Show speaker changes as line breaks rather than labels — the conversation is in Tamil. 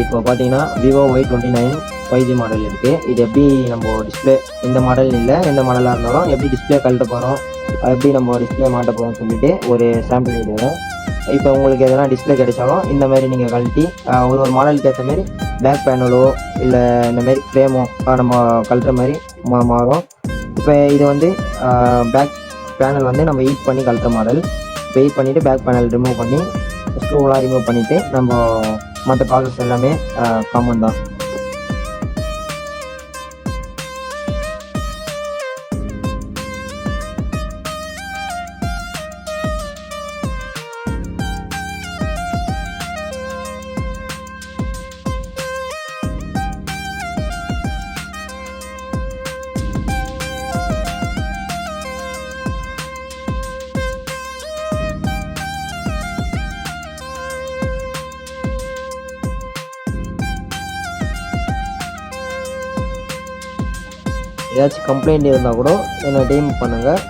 இப்போ பார்த்தீங்கன்னா விவோ Y29 5G மாடல் இருக்குது. இது எப்படி நம்ம டிஸ்பிளே இந்த மாடல் இல்லை எந்த மாடலாக இருந்தாலும் எப்படி டிஸ்பிளே கழட்ட போகிறோம், எப்படி நம்ம டிஸ்பிளே மாட்ட போகிறோம்னு சொல்லிட்டு ஒரு சாம்பிள் வீடியோ தான். இப்போ உங்களுக்கு எதனா டிஸ்பிளே கிடைச்சாலும் இந்த மாதிரி நீங்கள் கழட்டி ஒரு மாடலுக்கு ஏற்ற மாதிரி பேக் பேனலோ இல்லை இந்த மாதிரி ஃப்ரேமோ நம்ம கழட்டுற மாதிரி மாறும். இப்போ இது வந்து பேக் பேனல் வந்து நம்ம ஹீட் பண்ணி கழட்டுற மாடல். இப்போ ஹீட் பண்ணிவிட்டு பேக் பேனல் ரிமூவ் பண்ணி ஸ்க்ரூவெலாம் ரிமூவ் பண்ணிவிட்டு நம்ம மற்ற ப்ராசஸ் எல்லாமே காமன் தான். ஏதாச்சும் கம்ப்ளைண்ட் இருந்தால் கூட என்னை DM பண்ணுங்கள்.